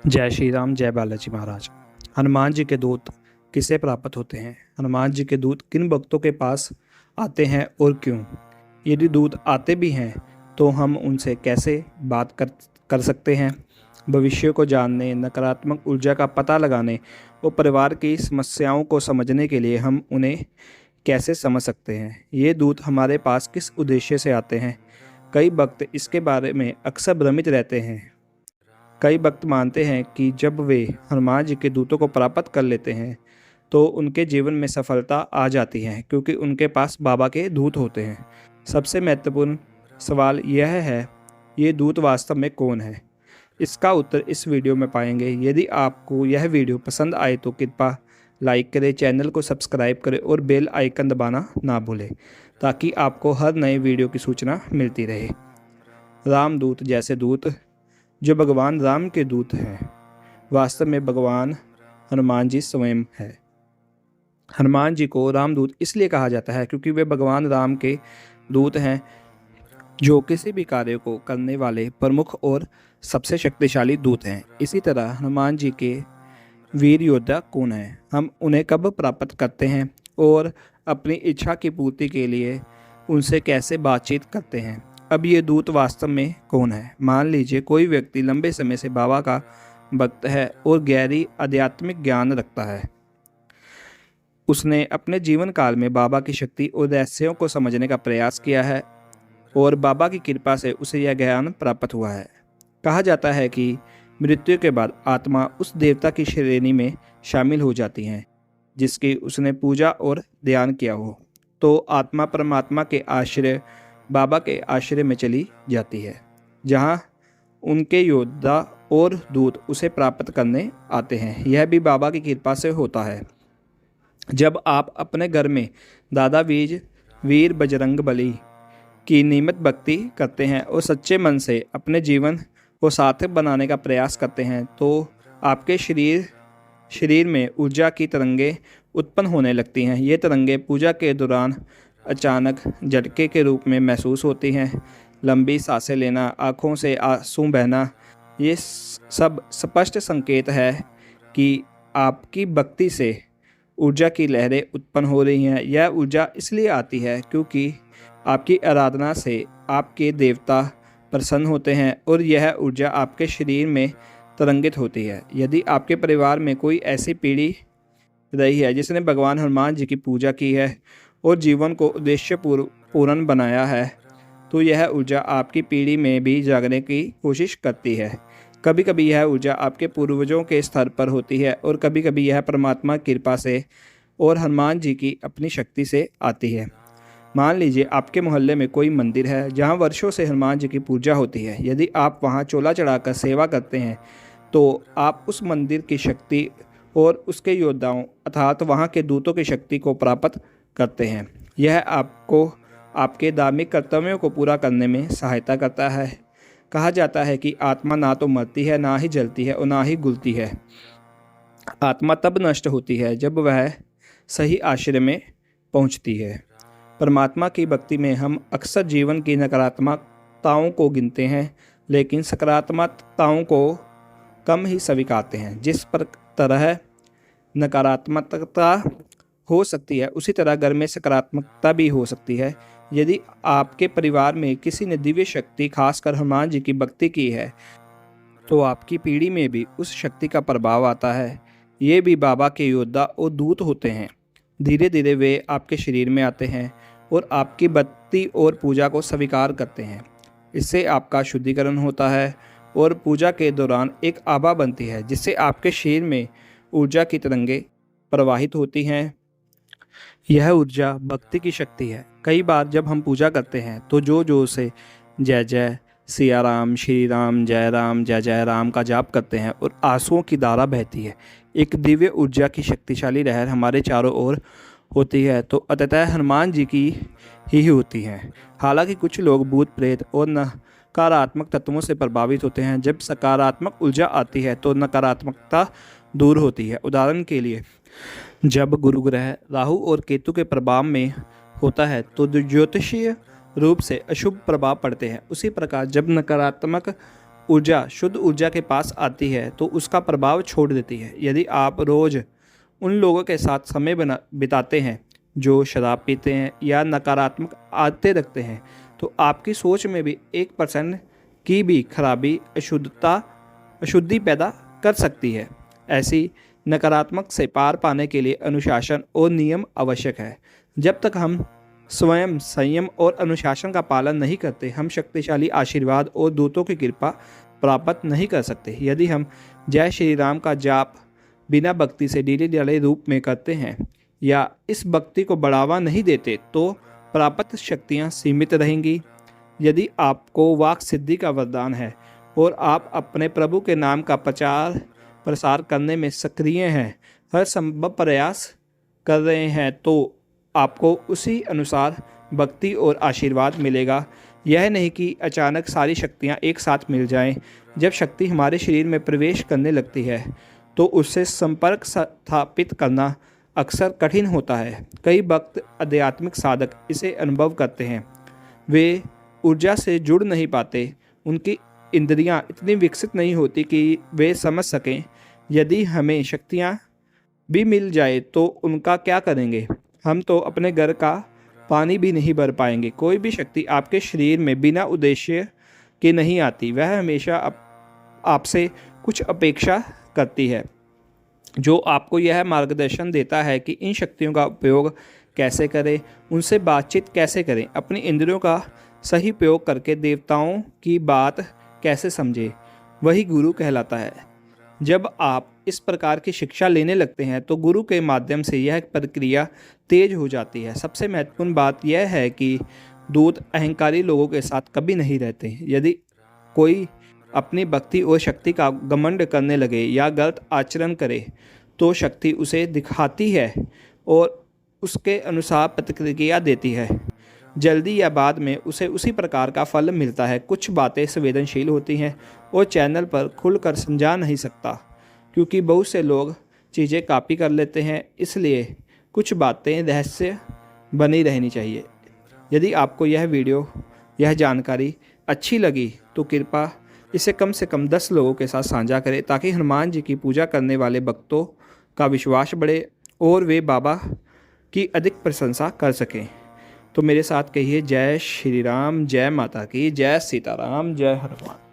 जय श्री राम, जय बालाजी महाराज। हनुमान जी के दूत किसे प्राप्त होते हैं? हनुमान जी के दूत किन भक्तों के पास आते हैं और क्यों? यदि दूत आते भी हैं तो हम उनसे कैसे बात कर सकते हैं? भविष्य को जानने, नकारात्मक ऊर्जा का पता लगाने और परिवार की समस्याओं को समझने के लिए हम उन्हें कैसे समझ सकते हैं? ये दूत हमारे पास किस उद्देश्य से आते हैं? कई भक्त इसके बारे में अक्सर भ्रमित रहते हैं। कई भक्त मानते हैं कि जब वे हनुमान जी के दूतों को प्राप्त कर लेते हैं तो उनके जीवन में सफलता आ जाती है, क्योंकि उनके पास बाबा के दूत होते हैं। सबसे महत्वपूर्ण सवाल यह है, ये दूत वास्तव में कौन है? इसका उत्तर इस वीडियो में पाएंगे। यदि आपको यह वीडियो पसंद आए तो कृपया लाइक करें, चैनल को सब्सक्राइब करें और बेल आइकन दबाना ना भूलें, ताकि आपको हर नए वीडियो की सूचना मिलती रहे। रामदूत जैसे दूत जो भगवान राम के दूत हैं, वास्तव में भगवान हनुमान जी स्वयं है। हनुमान जी को रामदूत इसलिए कहा जाता है क्योंकि वे भगवान राम के दूत हैं, जो किसी भी कार्य को करने वाले प्रमुख और सबसे शक्तिशाली दूत हैं। इसी तरह हनुमान जी के वीर योद्धा कौन हैं, हम उन्हें कब प्राप्त करते हैं और अपनी इच्छा की पूर्ति के लिए उनसे कैसे बातचीत करते हैं? अब ये दूत वास्तव में कौन है? मान लीजिए कोई व्यक्ति लंबे समय से बाबा का भक्त है और गहरी आध्यात्मिक ज्ञान रखता है। उसने अपने जीवन काल में बाबा की शक्ति और रहस्यों को समझने का प्रयास किया है और बाबा की कृपा से उसे यह ज्ञान प्राप्त हुआ है। कहा जाता है कि मृत्यु के बाद आत्मा उस देवता की श्रेणी में शामिल हो जाती है जिसकी उसने पूजा और ध्यान किया हो, तो आत्मा परमात्मा के आश्रय बाबा के आश्रय में चली जाती है, जहाँ उनके योद्धा और दूत उसे प्राप्त करने आते हैं। यह भी बाबा की कृपा से होता है। जब आप अपने घर में दादा वीर बजरंगबली की नियमित भक्ति करते हैं और सच्चे मन से अपने जीवन को सार्थक बनाने का प्रयास करते हैं, तो आपके शरीर में ऊर्जा की तरंगें उत्पन्न होने लगती हैं। ये तरंगें पूजा के दौरान अचानक झटके के रूप में महसूस होती हैं। लंबी सांसें लेना, आँखों से आंसू बहना, ये सब स्पष्ट संकेत है कि आपकी भक्ति से ऊर्जा की लहरें उत्पन्न हो रही हैं। यह ऊर्जा इसलिए आती है क्योंकि आपकी आराधना से आपके देवता प्रसन्न होते हैं और यह ऊर्जा आपके शरीर में तरंगित होती है। यदि आपके परिवार में कोई ऐसी पीढ़ी रही है जिसने भगवान हनुमान जी की पूजा की है और जीवन को उद्देश्य पूर्ण बनाया है, तो यह ऊर्जा आपकी पीढ़ी में भी जागने की कोशिश करती है। कभी कभी यह ऊर्जा आपके पूर्वजों के स्तर पर होती है और कभी कभी यह परमात्मा की कृपा से और हनुमान जी की अपनी शक्ति से आती है। मान लीजिए आपके मोहल्ले में कोई मंदिर है जहां वर्षों से हनुमान जी की पूजा होती है। यदि आप वहां चोला चढ़ाकर सेवा करते हैं तो आप उस मंदिर की शक्ति और उसके योद्धाओं अर्थात वहां के दूतों की शक्ति को प्राप्त करते हैं। यह आपको आपके धार्मिक कर्तव्यों को पूरा करने में सहायता करता है। कहा जाता है कि आत्मा ना तो मरती है, ना ही जलती है और ना ही गुलती है। आत्मा तब नष्ट होती है जब वह सही आश्रय में पहुंचती है। परमात्मा की भक्ति में हम अक्सर जीवन की नकारात्मकताओं को गिनते हैं, लेकिन सकारात्मकताओं को कम ही स्वीकारते हैं। जिस तरह नकारात्मकता हो सकती है, उसी तरह घर में सकारात्मकता भी हो सकती है। यदि आपके परिवार में किसी ने दिव्य शक्ति, खासकर हनुमान जी की भक्ति की है, तो आपकी पीढ़ी में भी उस शक्ति का प्रभाव आता है। ये भी बाबा के योद्धा और दूत होते हैं। धीरे धीरे वे आपके शरीर में आते हैं और आपकी भक्ति और पूजा को स्वीकार करते हैं। इससे आपका शुद्धिकरण होता है और पूजा के दौरान एक आभा बनती है, जिससे आपके शरीर में ऊर्जा की तरंगें प्रवाहित होती हैं। यह ऊर्जा भक्ति की शक्ति है। कई बार जब हम पूजा करते हैं तो जो से जय जय सिया राम, श्री राम, जय जय राम का जाप करते हैं और आंसुओं की धारा बहती है। एक दिव्य ऊर्जा की शक्तिशाली लहर हमारे चारों ओर होती है, तो अतः हनुमान जी की ही होती है। हालांकि कुछ लोग भूत प्रेत और नकारात्मक तत्वों से प्रभावित होते हैं। जब सकारात्मक ऊर्जा आती है तो नकारात्मकता दूर होती है। उदाहरण के लिए, जब गुरु ग्रह राहु और केतु के प्रभाव में होता है तो ज्योतिषीय रूप से अशुभ प्रभाव पड़ते हैं। उसी प्रकार जब नकारात्मक ऊर्जा शुद्ध ऊर्जा के पास आती है तो उसका प्रभाव छोड़ देती है। यदि आप रोज़ उन लोगों के साथ समय बिताते हैं जो शराब पीते हैं या नकारात्मक आदतें रखते हैं, तो आपकी सोच में भी 1% की भी खराबी अशुद्धि पैदा कर सकती है। ऐसी नकारात्मक से पार पाने के लिए अनुशासन और नियम आवश्यक है। जब तक हम स्वयं संयम और अनुशासन का पालन नहीं करते, हम शक्तिशाली आशीर्वाद और दूतों की कृपा प्राप्त नहीं कर सकते। यदि हम जय श्री राम का जाप बिना भक्ति से ढीले ढाले रूप में करते हैं या इस भक्ति को बढ़ावा नहीं देते, तो प्राप्त शक्तियाँ सीमित रहेंगी। यदि आपको वाक सिद्धि का वरदान है और आप अपने प्रभु के नाम का प्रचार प्रसार करने में सक्रिय हैं, हर संभव प्रयास कर रहे हैं, तो आपको उसी अनुसार भक्ति और आशीर्वाद मिलेगा। यह नहीं कि अचानक सारी शक्तियाँ एक साथ मिल जाएं। जब शक्ति हमारे शरीर में प्रवेश करने लगती है तो उससे संपर्क स्थापित करना अक्सर कठिन होता है। कई वक्त आध्यात्मिक साधक इसे अनुभव करते हैं। वे ऊर्जा से जुड़ नहीं पाते, उनकी इंद्रियां इतनी विकसित नहीं होती कि वे समझ सकें। यदि हमें शक्तियाँ भी मिल जाए तो उनका क्या करेंगे? हम तो अपने घर का पानी भी नहीं भर पाएंगे। कोई भी शक्ति आपके शरीर में बिना उद्देश्य के नहीं आती। वह हमेशा आपसे कुछ अपेक्षा करती है, जो आपको यह मार्गदर्शन देता है कि इन शक्तियों का उपयोग कैसे करें, उनसे बातचीत कैसे करें, अपनी इंद्रियों का सही उपयोग करके देवताओं की बात कैसे समझें। वही गुरु कहलाता है। जब आप इस प्रकार की शिक्षा लेने लगते हैं तो गुरु के माध्यम से यह प्रक्रिया तेज हो जाती है। सबसे महत्वपूर्ण बात यह है कि दूत अहंकारी लोगों के साथ कभी नहीं रहते। यदि कोई अपनी भक्ति और शक्ति का घमंड करने लगे या गलत आचरण करे तो शक्ति उसे दिखाती है और उसके अनुसार प्रतिक्रिया देती है। जल्दी या बाद में उसे उसी प्रकार का फल मिलता है। कुछ बातें संवेदनशील होती हैं और चैनल पर खुलकर समझा नहीं सकता, क्योंकि बहुत से लोग चीज़ें कॉपी कर लेते हैं। इसलिए कुछ बातें रहस्य बनी रहनी चाहिए। यदि आपको यह वीडियो, यह जानकारी अच्छी लगी तो कृपया इसे कम से कम 10 लोगों के साथ साझा करें, ताकि हनुमान जी की पूजा करने वाले भक्तों का विश्वास बढ़े और वे बाबा की अधिक प्रशंसा कर सकें। तो मेरे साथ कहिए, जय श्री राम, जय माता की, जय सीताराम, जय हनुमान।